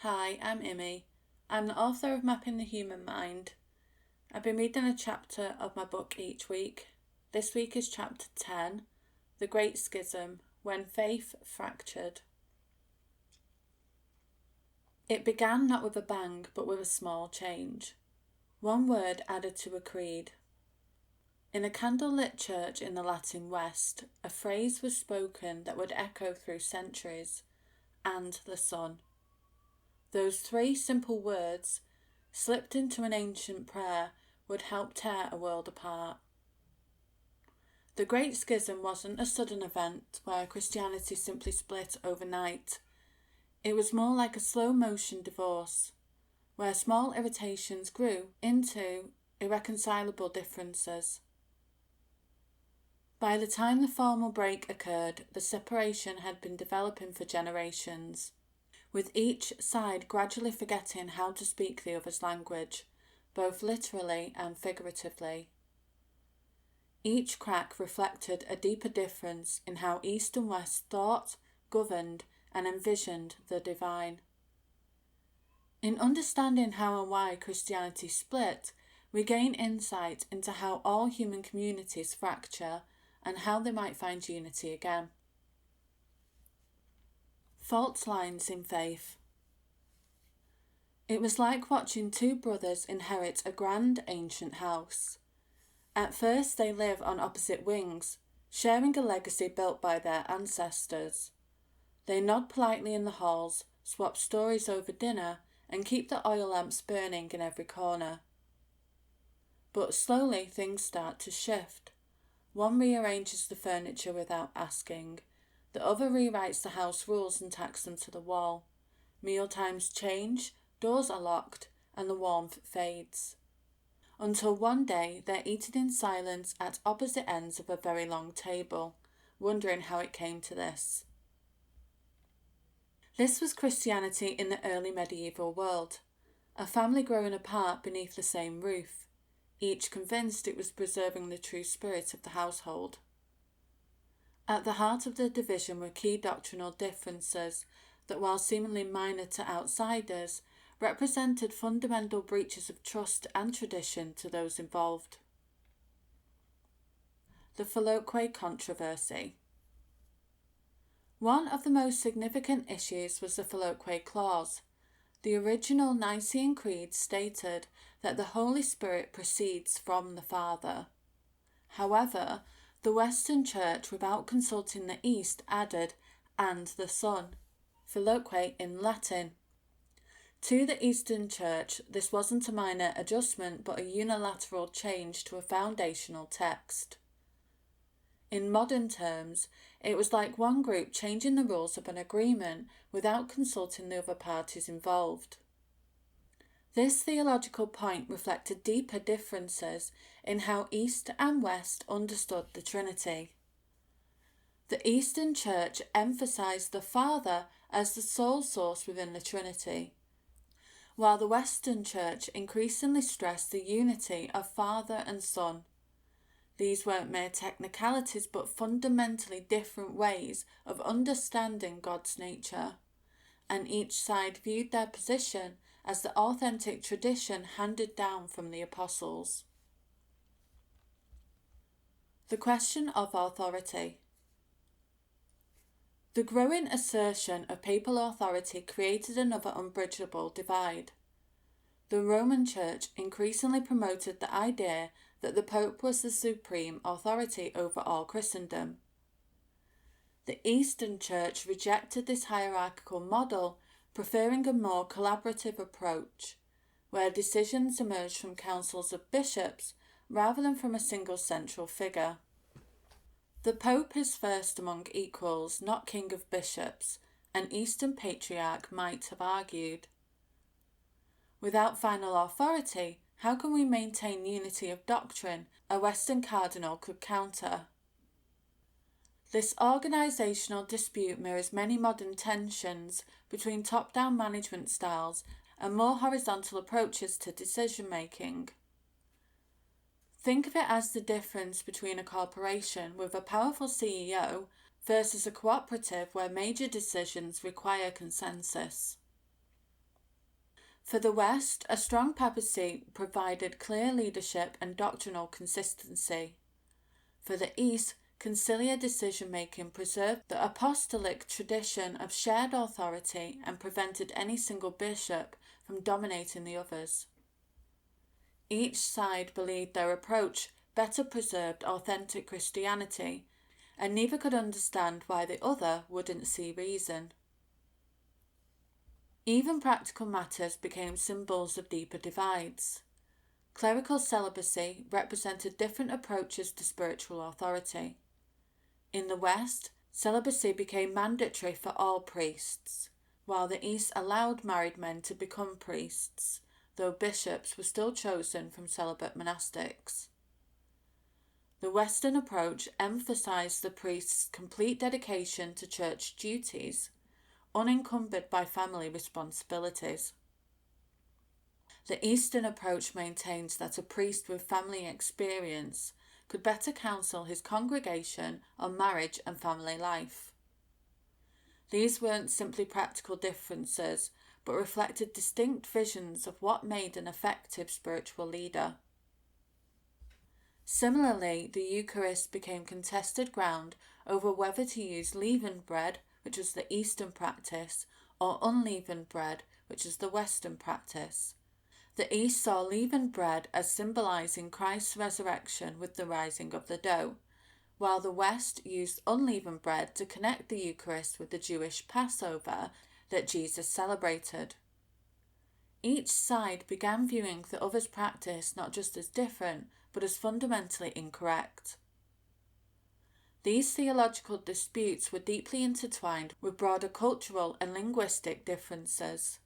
Hi, I'm Imi. I'm the author of Mapping the Human Mind. I've been reading a chapter of my book each week. This week is chapter 10, The Great Schism, When Faith Fractured. It began not with a bang, but with a small change. One word added to a creed. In a candlelit church in the Latin West, a phrase was spoken that would echo through centuries, "and the Son." Those three simple words, slipped into an ancient prayer, would help tear a world apart. The Great Schism wasn't a sudden event where Christianity simply split overnight. It was more like a slow-motion divorce, where small irritations grew into irreconcilable differences. By the time the formal break occurred, the separation had been developing for generations, with each side gradually forgetting how to speak the other's language, both literally and figuratively. Each crack reflected a deeper difference in how East and West thought, governed, and envisioned the divine. In understanding how and why Christianity split, we gain insight into how all human communities fracture and how they might find unity again. Fault lines in faith. It was like watching two brothers inherit a grand ancient house. At first they live on opposite wings, sharing a legacy built by their ancestors. They nod politely in the halls, swap stories over dinner, and keep the oil lamps burning in every corner. But slowly things start to shift. One rearranges the furniture without asking. The other rewrites the house rules and tacks them to the wall. Meal times change, doors are locked, and the warmth fades. Until one day they're eating in silence at opposite ends of a very long table, wondering how it came to this. This was Christianity in the early medieval world, a family growing apart beneath the same roof, each convinced it was preserving the true spirit of the household. At the heart of the division were key doctrinal differences that, while seemingly minor to outsiders, represented fundamental breaches of trust and tradition to those involved. The Filioque controversy. One of the most significant issues was the Filioque clause. The original Nicene Creed stated that the Holy Spirit proceeds from the Father. However, the Western Church, without consulting the East, added, "and the Son," Filioque in Latin. To the Eastern Church, this wasn't a minor adjustment but a unilateral change to a foundational text. In modern terms, it was like one group changing the rules of an agreement without consulting the other parties involved. This theological point reflected deeper differences in how East and West understood the Trinity. The Eastern Church emphasized the Father as the sole source within the Trinity, while the Western Church increasingly stressed the unity of Father and Son. These weren't mere technicalities but fundamentally different ways of understanding God's nature, and each side viewed their position as the authentic tradition handed down from the apostles. The question of authority. The growing assertion of papal authority created another unbridgeable divide. The Roman Church increasingly promoted the idea that the Pope was the supreme authority over all Christendom. The Eastern Church rejected this hierarchical model, preferring a more collaborative approach, where decisions emerged from councils of bishops rather than from a single central figure. The Pope is first among equals, not king of bishops, an Eastern patriarch might have argued. Without final authority, how can we maintain unity of doctrine? A Western cardinal could counter. This organisational dispute mirrors many modern tensions between top-down management styles and more horizontal approaches to decision-making. Think of it as the difference between a corporation with a powerful CEO versus a cooperative where major decisions require consensus. For the West, a strong papacy provided clear leadership and doctrinal consistency. For the East, conciliar decision-making preserved the apostolic tradition of shared authority and prevented any single bishop from dominating the others. Each side believed their approach better preserved authentic Christianity, and neither could understand why the other wouldn't see reason. Even practical matters became symbols of deeper divides. Clerical celibacy represented different approaches to spiritual authority. In the West, celibacy became mandatory for all priests, while the East allowed married men to become priests, though bishops were still chosen from celibate monastics. The Western approach emphasized the priest's complete dedication to church duties, unencumbered by family responsibilities. The Eastern approach maintains that a priest with family experience could better counsel his congregation on marriage and family life. These weren't simply practical differences, but reflected distinct visions of what made an effective spiritual leader. Similarly, the Eucharist became contested ground over whether to use leavened bread, which was the Eastern practice, or unleavened bread, which is the Western practice. The East saw leavened bread as symbolizing Christ's resurrection with the rising of the dough, while the West used unleavened bread to connect the Eucharist with the Jewish Passover that Jesus celebrated. Each side began viewing the other's practice not just as different, but as fundamentally incorrect. These theological disputes were deeply intertwined with broader cultural and linguistic differences.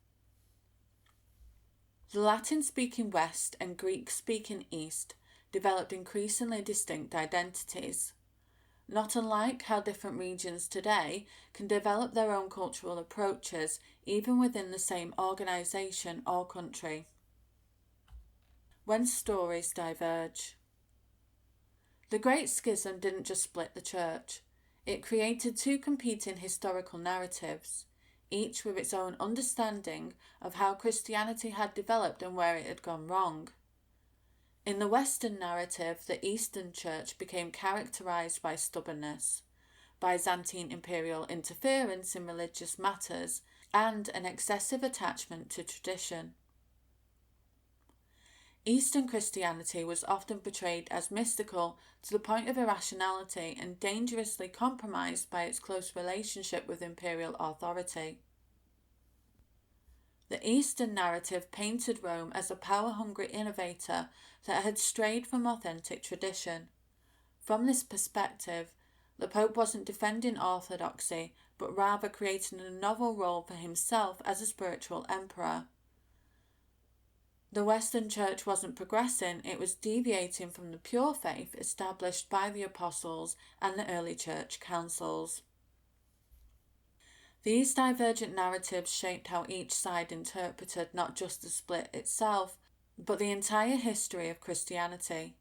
The Latin-speaking West and Greek-speaking East developed increasingly distinct identities. Not unlike how different regions today can develop their own cultural approaches even within the same organisation or country. When stories diverge. The Great Schism didn't just split the church. It created two competing historical narratives, each with its own understanding of how Christianity had developed and where it had gone wrong. In the Western narrative, the Eastern Church became characterized by stubbornness, Byzantine imperial interference in religious matters, and an excessive attachment to tradition. Eastern Christianity was often portrayed as mystical to the point of irrationality and dangerously compromised by its close relationship with imperial authority. The Eastern narrative painted Rome as a power-hungry innovator that had strayed from authentic tradition. From this perspective, the Pope wasn't defending orthodoxy, but rather creating a novel role for himself as a spiritual emperor. The Western Church wasn't progressing, it was deviating from the pure faith established by the apostles and the early church councils. These divergent narratives shaped how each side interpreted not just the split itself, but the entire history of Christianity.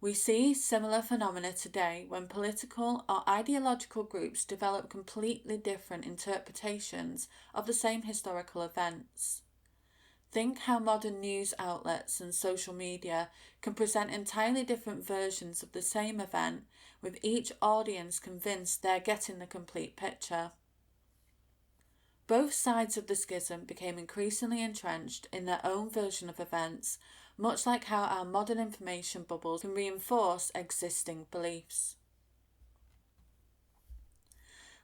We see similar phenomena today when political or ideological groups develop completely different interpretations of the same historical events. Think how modern news outlets and social media can present entirely different versions of the same event, with each audience convinced they're getting the complete picture. Both sides of the schism became increasingly entrenched in their own version of events, much like how our modern information bubbles can reinforce existing beliefs.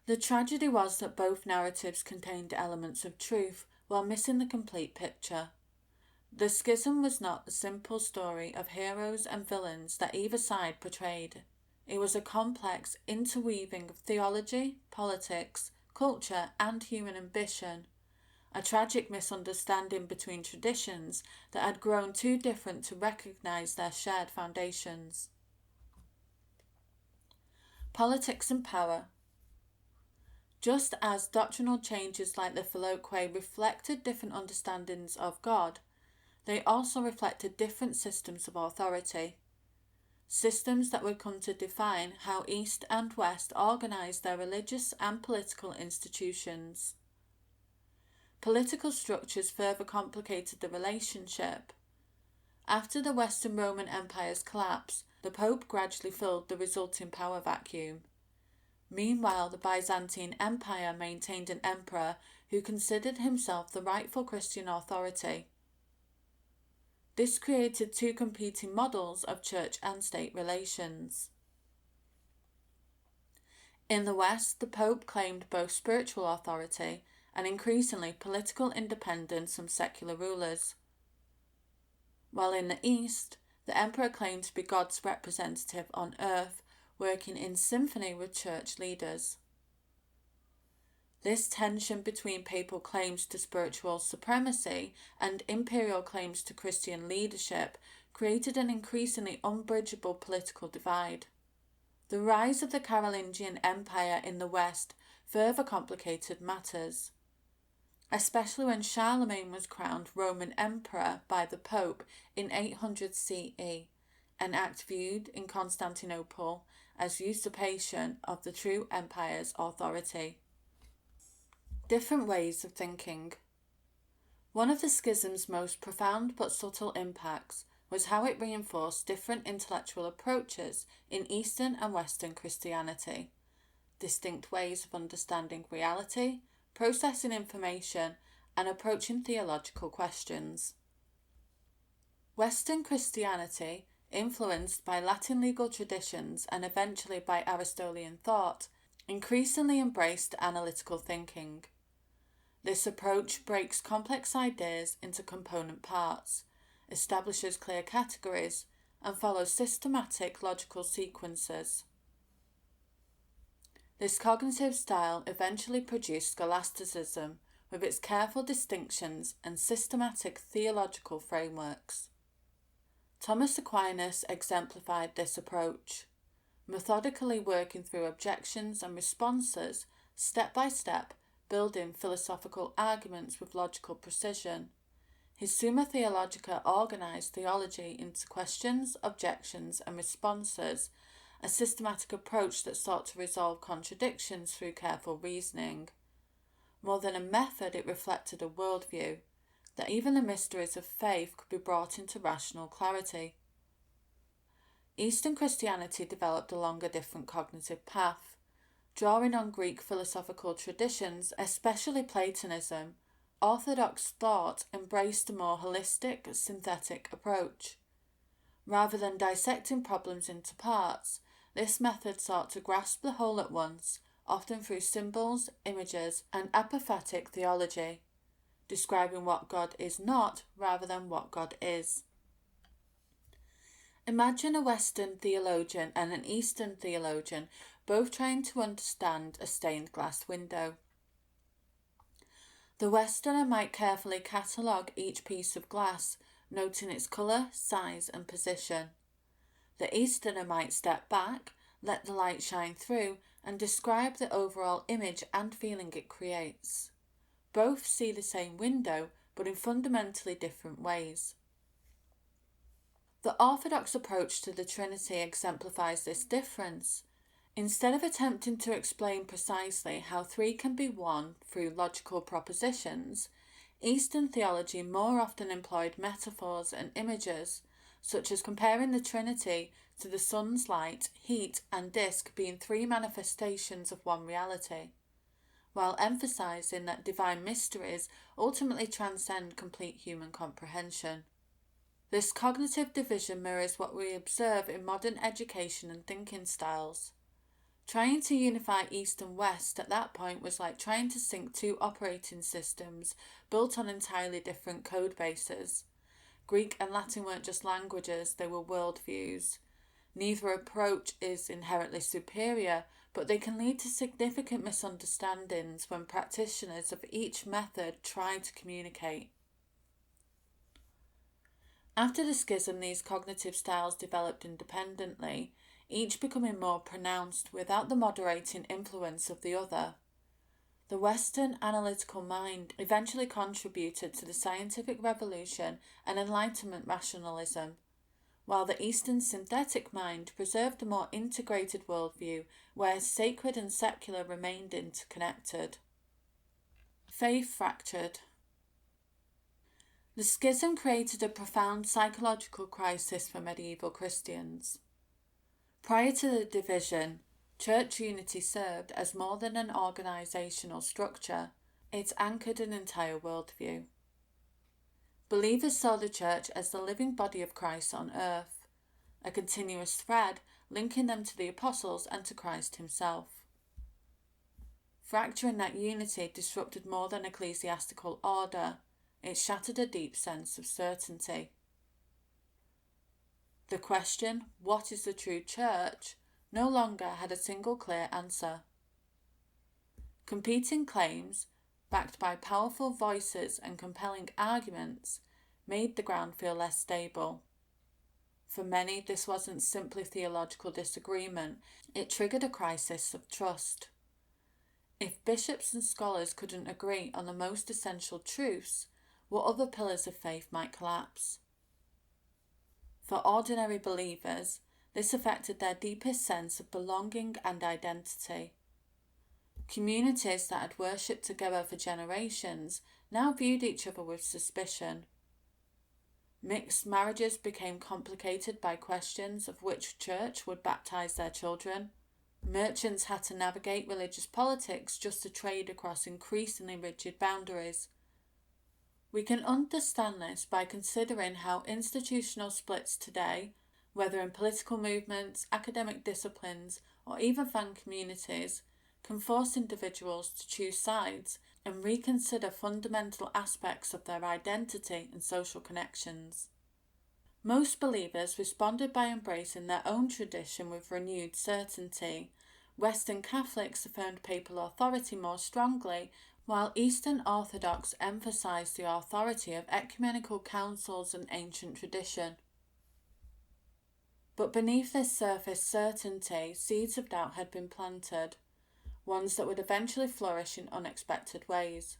The tragedy was that both narratives contained elements of truth, while missing the complete picture. The schism was not the simple story of heroes and villains that either side portrayed. It was a complex interweaving of theology, politics, culture, and human ambition, a tragic misunderstanding between traditions that had grown too different to recognise their shared foundations. Politics and power. Just as doctrinal changes like the Filioque reflected different understandings of God, they also reflected different systems of authority, systems that would come to define how East and West organised their religious and political institutions. political structures further complicated the relationship. After the Western Roman Empire's collapse, the Pope gradually filled the resulting power vacuum. Meanwhile, the Byzantine Empire maintained an emperor who considered himself the rightful Christian authority. This created two competing models of church and state relations. In the West, the Pope claimed both spiritual authority and increasingly political independence from secular rulers. While in the East, the Emperor claimed to be God's representative on earth, working in symphony with church leaders. This tension between papal claims to spiritual supremacy and imperial claims to Christian leadership created an increasingly unbridgeable political divide. The rise of the Carolingian Empire in the West further complicated matters, especially when Charlemagne was crowned Roman Emperor by the Pope in 800 CE, an act viewed in Constantinople as usurpation of the true empire's authority. Different ways of thinking. One of the schism's most profound but subtle impacts was how it reinforced different intellectual approaches in Eastern and Western Christianity, distinct ways of understanding reality, processing information, and approaching theological questions. Western Christianity, influenced by Latin legal traditions and eventually by Aristotelian thought, increasingly embraced analytical thinking. This approach breaks complex ideas into component parts, establishes clear categories, and follows systematic logical sequences. This cognitive style eventually produced scholasticism with its careful distinctions and systematic theological frameworks. Thomas Aquinas exemplified this approach, methodically working through objections and responses, step by step, building philosophical arguments with logical precision. His Summa Theologica organized theology into questions, objections, and responses, a systematic approach that sought to resolve contradictions through careful reasoning. More than a method, it reflected a worldview, that even the mysteries of faith could be brought into rational clarity. Eastern Christianity developed along a different cognitive path. Drawing on Greek philosophical traditions, especially Platonism, Orthodox thought embraced a more holistic, synthetic approach. Rather than dissecting problems into parts, this method sought to grasp the whole at once, often through symbols, images, and apophatic theology, describing what God is not rather than what God is. Imagine a Western theologian and an Eastern theologian both trying to understand a stained glass window. The Westerner might carefully catalogue each piece of glass, noting its colour, size, and position. The Easterner might step back, let the light shine through, and describe the overall image and feeling it creates. Both see the same window, but in fundamentally different ways. The Orthodox approach to the Trinity exemplifies this difference. Instead of attempting to explain precisely how three can be one through logical propositions, Eastern theology more often employed metaphors and images, such as comparing the Trinity to the sun's light, heat, and disk being three manifestations of one reality, while emphasizing that divine mysteries ultimately transcend complete human comprehension. This cognitive division mirrors what we observe in modern education and thinking styles. Trying to unify East and West at that point was like trying to sync two operating systems built on entirely different code bases. Greek and Latin weren't just languages, they were worldviews. Neither approach is inherently superior, but they can lead to significant misunderstandings when practitioners of each method try to communicate. After the schism, these cognitive styles developed independently, each becoming more pronounced without the moderating influence of the other. The Western analytical mind eventually contributed to the scientific revolution and Enlightenment rationalism, while the Eastern synthetic mind preserved a more integrated worldview where sacred and secular remained interconnected. Faith fractured. The schism created a profound psychological crisis for medieval Christians. Prior to the division, church unity served as more than an organisational structure. It anchored an entire worldview. Believers saw the church as the living body of Christ on earth, a continuous thread linking them to the apostles and to Christ himself. Fracturing that unity disrupted more than ecclesiastical order. It shattered a deep sense of certainty. The question, what is the true church, no longer had a single clear answer. Competing claims, backed by powerful voices and compelling arguments, made the ground feel less stable. For many, this wasn't simply theological disagreement, it triggered a crisis of trust. If bishops and scholars couldn't agree on the most essential truths, what other pillars of faith might collapse? For ordinary believers, this affected their deepest sense of belonging and identity. Communities that had worshipped together for generations now viewed each other with suspicion. Mixed marriages became complicated by questions of which church would baptize their children. Merchants had to navigate religious politics just to trade across increasingly rigid boundaries. We can understand this by considering how institutional splits today, whether in political movements, academic disciplines, or even fan communities, can force individuals to choose sides and reconsider fundamental aspects of their identity and social connections. Most believers responded by embracing their own tradition with renewed certainty. Western Catholics affirmed papal authority more strongly, while Eastern Orthodox emphasized the authority of ecumenical councils and ancient tradition. But beneath this surface certainty, seeds of doubt had been planted, ones that would eventually flourish in unexpected ways.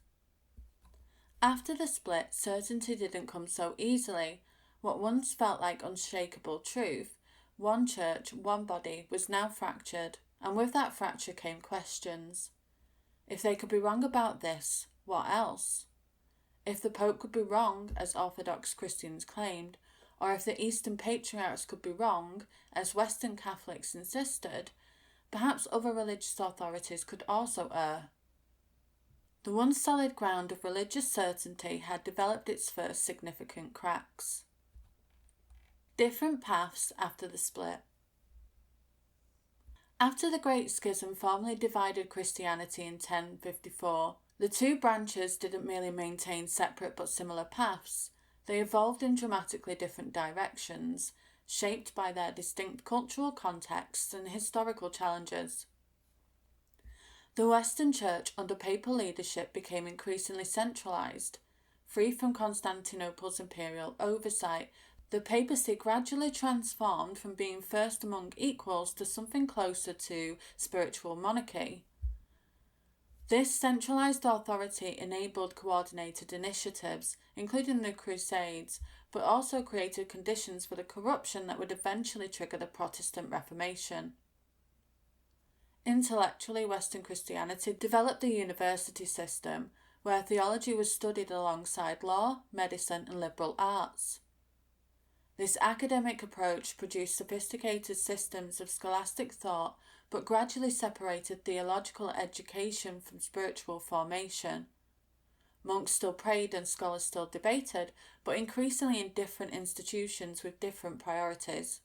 After the split, certainty didn't come so easily. What once felt like unshakable truth, one church, one body, was now fractured, and with that fracture came questions. If they could be wrong about this, what else? If the Pope could be wrong, as Orthodox Christians claimed, or if the Eastern Patriarchs could be wrong, as Western Catholics insisted, perhaps other religious authorities could also err. The once solid ground of religious certainty had developed its first significant cracks. Different paths after the split. After the Great Schism formally divided Christianity in 1054, the two branches didn't merely maintain separate but similar paths. They evolved in dramatically different directions, shaped by their distinct cultural contexts and historical challenges. The Western Church under papal leadership became increasingly centralized. Free from Constantinople's imperial oversight, the papacy gradually transformed from being first among equals to something closer to spiritual monarchy. This centralized authority enabled coordinated initiatives, including the Crusades, but also created conditions for the corruption that would eventually trigger the Protestant Reformation. Intellectually, Western Christianity developed the university system, where theology was studied alongside law, medicine, and liberal arts. This academic approach produced sophisticated systems of scholastic thought, but gradually separated theological education from spiritual formation. Monks still prayed and scholars still debated, but increasingly in different institutions with different priorities.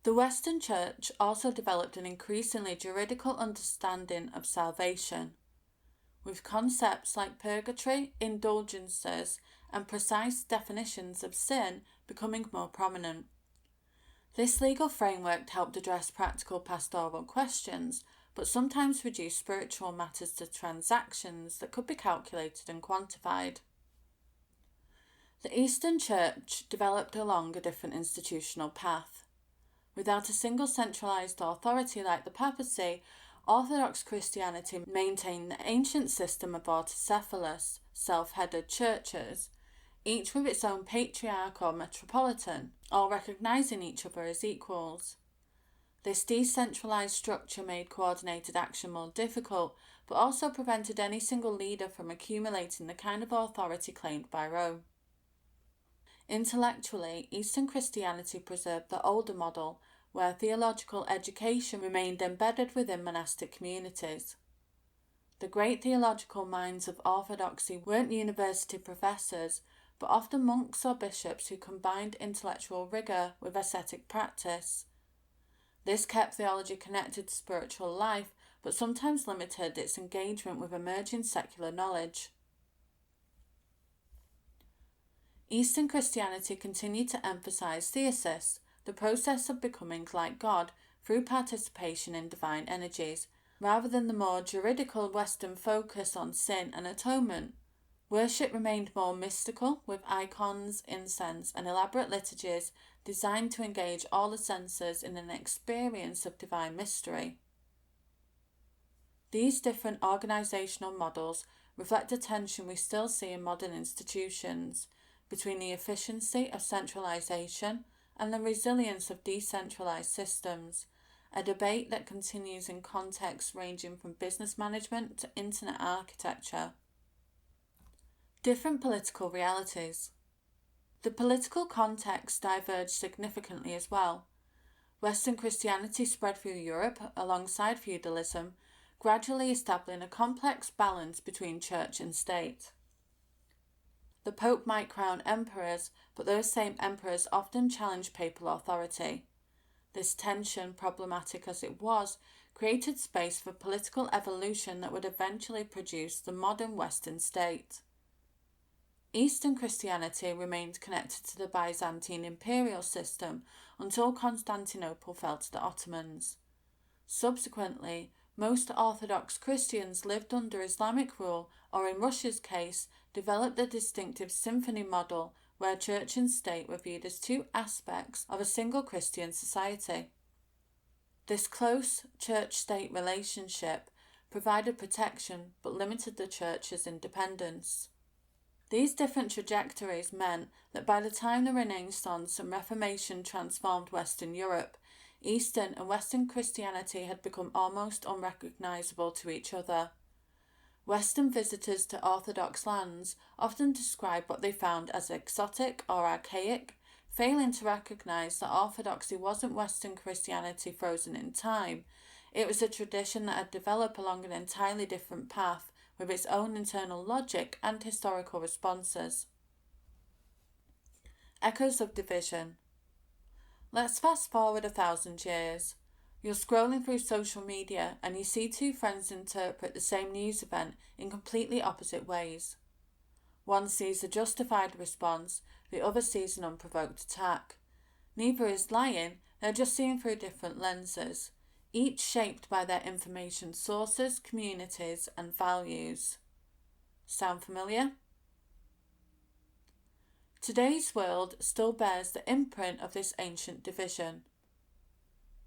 The Western Church also developed an increasingly juridical understanding of salvation, with concepts like purgatory, indulgences, and precise definitions of sin becoming more prominent. This legal framework helped address practical pastoral questions, but sometimes reduced spiritual matters to transactions that could be calculated and quantified. The Eastern Church developed along a different institutional path. Without a single centralized authority like the papacy, Orthodox Christianity maintained the ancient system of autocephalous, self-headed churches, each with its own patriarch or metropolitan, all recognizing each other as equals. This decentralized structure made coordinated action more difficult, but also prevented any single leader from accumulating the kind of authority claimed by Rome. Intellectually, Eastern Christianity preserved the older model, where theological education remained embedded within monastic communities. The great theological minds of Orthodoxy weren't university professors, but often monks or bishops who combined intellectual rigour with ascetic practice. This kept theology connected to spiritual life, but sometimes limited its engagement with emerging secular knowledge. Eastern Christianity continued to emphasize theosis, the process of becoming like God through participation in divine energies, rather than the more juridical Western focus on sin and atonement. Worship remained more mystical, with icons, incense, and elaborate liturgies designed to engage all the senses in an experience of divine mystery. These different organisational models reflect a tension we still see in modern institutions between the efficiency of centralisation and the resilience of decentralised systems, a debate that continues in contexts ranging from business management to internet architecture. Different political realities. The political context diverged significantly as well. Western Christianity spread through Europe alongside feudalism, gradually establishing a complex balance between church and state. The Pope might crown emperors, but those same emperors often challenged papal authority. This tension, problematic as it was, created space for political evolution that would eventually produce the modern Western state. Eastern Christianity remained connected to the Byzantine imperial system until Constantinople fell to the Ottomans. Subsequently, most Orthodox Christians lived under Islamic rule, or in Russia's case, developed a distinctive symphony model where church and state were viewed as two aspects of a single Christian society. This close church-state relationship provided protection but limited the church's independence. These different trajectories meant that by the time the Renaissance and Reformation transformed Western Europe, Eastern and Western Christianity had become almost unrecognisable to each other. Western visitors to Orthodox lands often describe what they found as exotic or archaic, failing to recognise that Orthodoxy wasn't Western Christianity frozen in time. It was a tradition that had developed along an entirely different path, with its own internal logic and historical responses. Echoes of division. Let's fast forward 1,000 years. You're scrolling through social media and you see two friends interpret the same news event in completely opposite ways. One sees a justified response, the other sees an unprovoked attack. Neither is lying, they're just seeing through different lenses, each shaped by their information sources, communities, and values. Sound familiar? Today's world still bears the imprint of this ancient division.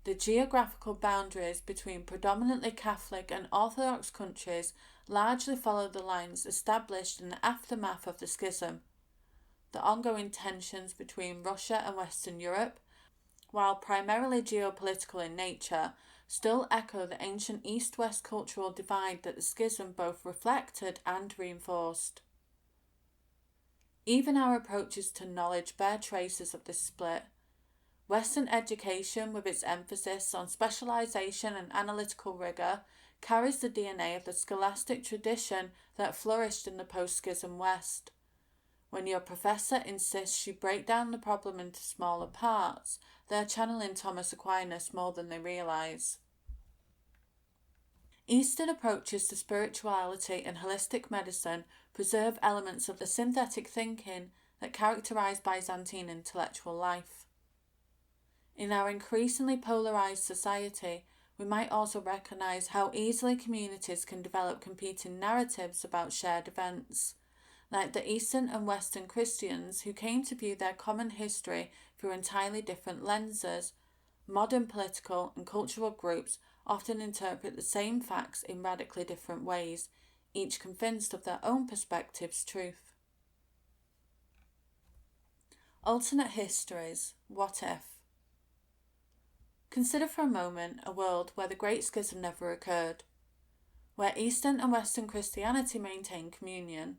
The geographical boundaries between predominantly Catholic and Orthodox countries largely follow the lines established in the aftermath of the schism. The ongoing tensions between Russia and Western Europe, while primarily geopolitical in nature, still echo the ancient East-West cultural divide that the schism both reflected and reinforced. Even our approaches to knowledge bear traces of this split. Western education, with its emphasis on specialisation and analytical rigour, carries the DNA of the scholastic tradition that flourished in the post-schism West. When your professor insists you break down the problem into smaller parts, they're channeling Thomas Aquinas more than they realise. Eastern approaches to spirituality and holistic medicine preserve elements of the synthetic thinking that characterise Byzantine intellectual life. In our increasingly polarised society, we might also recognise how easily communities can develop competing narratives about shared events. Like the Eastern and Western Christians who came to view their common history through entirely different lenses, modern political and cultural groups often interpret the same facts in radically different ways, each convinced of their own perspective's truth. Alternate histories. What if? Consider for a moment a world where the Great Schism never occurred, where Eastern and Western Christianity maintained communion,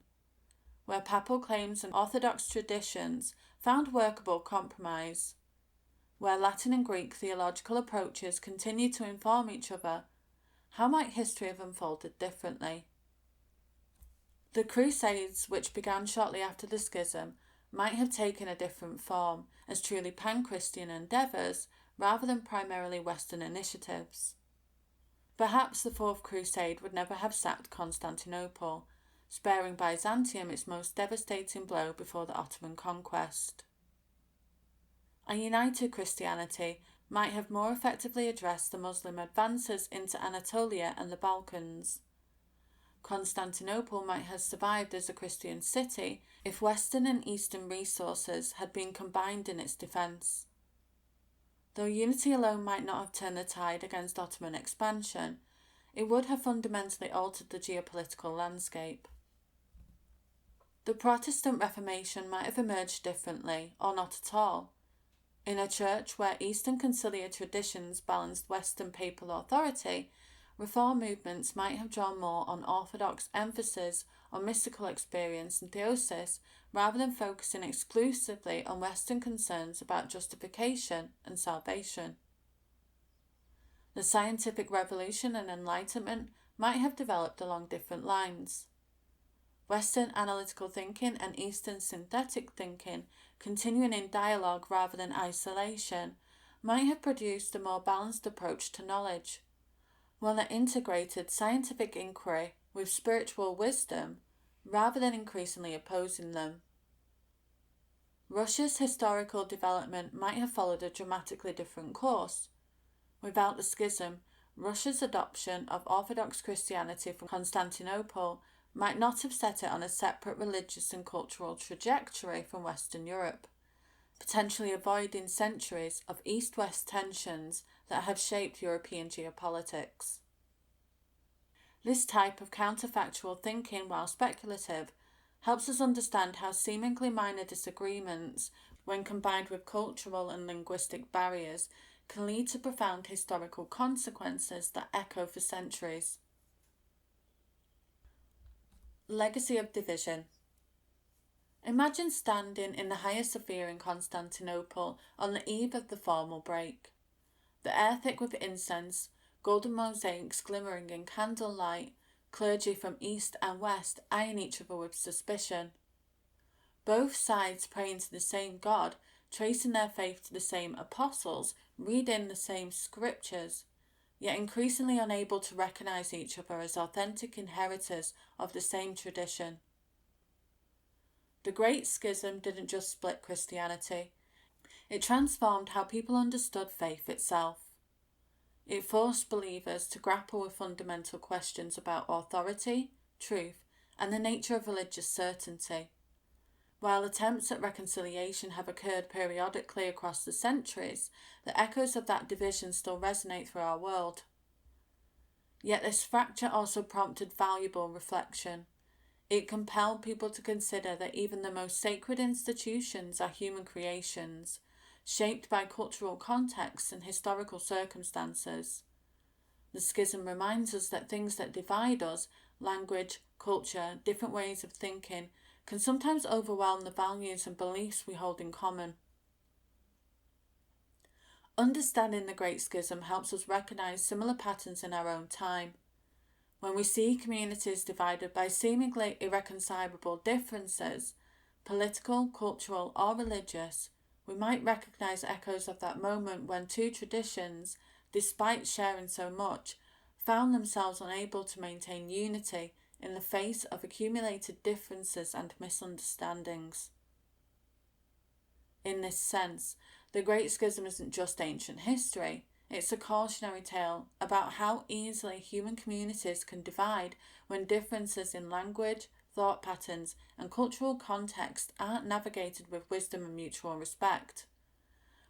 where papal claims and Orthodox traditions found workable compromise, where Latin and Greek theological approaches continue to inform each other, how might history have unfolded differently? The Crusades, which began shortly after the Schism, might have taken a different form as truly pan-Christian endeavours rather than primarily Western initiatives. Perhaps the Fourth Crusade would never have sacked Constantinople, sparing Byzantium its most devastating blow before the Ottoman conquest. A united Christianity might have more effectively addressed the Muslim advances into Anatolia and the Balkans. Constantinople might have survived as a Christian city if Western and Eastern resources had been combined in its defence. Though unity alone might not have turned the tide against Ottoman expansion, it would have fundamentally altered the geopolitical landscape. The Protestant Reformation might have emerged differently, or not at all. In a church where Eastern conciliar traditions balanced Western papal authority, reform movements might have drawn more on orthodox emphasis on mystical experience and theosis rather than focusing exclusively on Western concerns about justification and salvation. The scientific revolution and enlightenment might have developed along different lines. Western analytical thinking and Eastern synthetic thinking, continuing in dialogue rather than isolation, might have produced a more balanced approach to knowledge, while it integrated scientific inquiry with spiritual wisdom rather than increasingly opposing them. Russia's historical development might have followed a dramatically different course. Without the schism, Russia's adoption of Orthodox Christianity from Constantinople might not have set it on a separate religious and cultural trajectory from Western Europe, potentially avoiding centuries of East-West tensions that have shaped European geopolitics. This type of counterfactual thinking, while speculative, helps us understand how seemingly minor disagreements, when combined with cultural and linguistic barriers, can lead to profound historical consequences that echo for centuries. Legacy of division. Imagine standing in the Hagia Sophia in Constantinople on the eve of the formal break. The air thick with incense, golden mosaics glimmering in candlelight, clergy from east and west eyeing each other with suspicion. Both sides praying to the same God, tracing their faith to the same apostles, reading the same scriptures, yet increasingly unable to recognize each other as authentic inheritors of the same tradition. The Great Schism didn't just split Christianity, it transformed how people understood faith itself. It forced believers to grapple with fundamental questions about authority, truth, and the nature of religious certainty. While attempts at reconciliation have occurred periodically across the centuries, the echoes of that division still resonate through our world. Yet this fracture also prompted valuable reflection. It compelled people to consider that even the most sacred institutions are human creations, shaped by cultural contexts and historical circumstances. The schism reminds us that things that divide us, language, culture, different ways of thinking, can sometimes overwhelm the values and beliefs we hold in common. Understanding the Great Schism helps us recognize similar patterns in our own time. When we see communities divided by seemingly irreconcilable differences, political, cultural, or religious, we might recognize echoes of that moment when two traditions, despite sharing so much, found themselves unable to maintain unity in the face of accumulated differences and misunderstandings. In this sense, the Great Schism isn't just ancient history, it's a cautionary tale about how easily human communities can divide when differences in language, thought patterns, and cultural context aren't navigated with wisdom and mutual respect.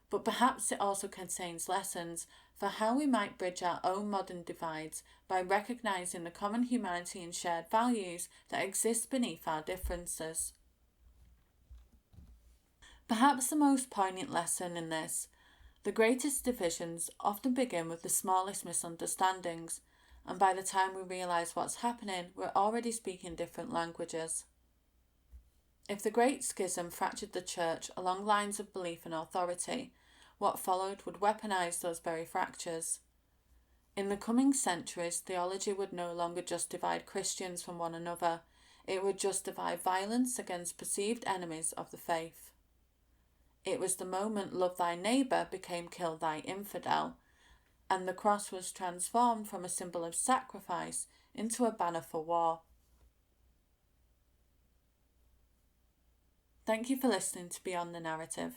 But perhaps it also contains lessons for how we might bridge our own modern divides by recognizing the common humanity and shared values that exist beneath our differences. Perhaps the most poignant lesson in this: the greatest divisions often begin with the smallest misunderstandings, and by the time we realise what's happening, we're already speaking different languages. If the Great Schism fractured the Church along lines of belief and authority, what followed would weaponize those very fractures. In the coming centuries, theology would no longer just divide Christians from one another, it would justify violence against perceived enemies of the faith. It was the moment love thy neighbour became kill thy infidel, and the cross was transformed from a symbol of sacrifice into a banner for war. Thank you for listening to Beyond the Narrative.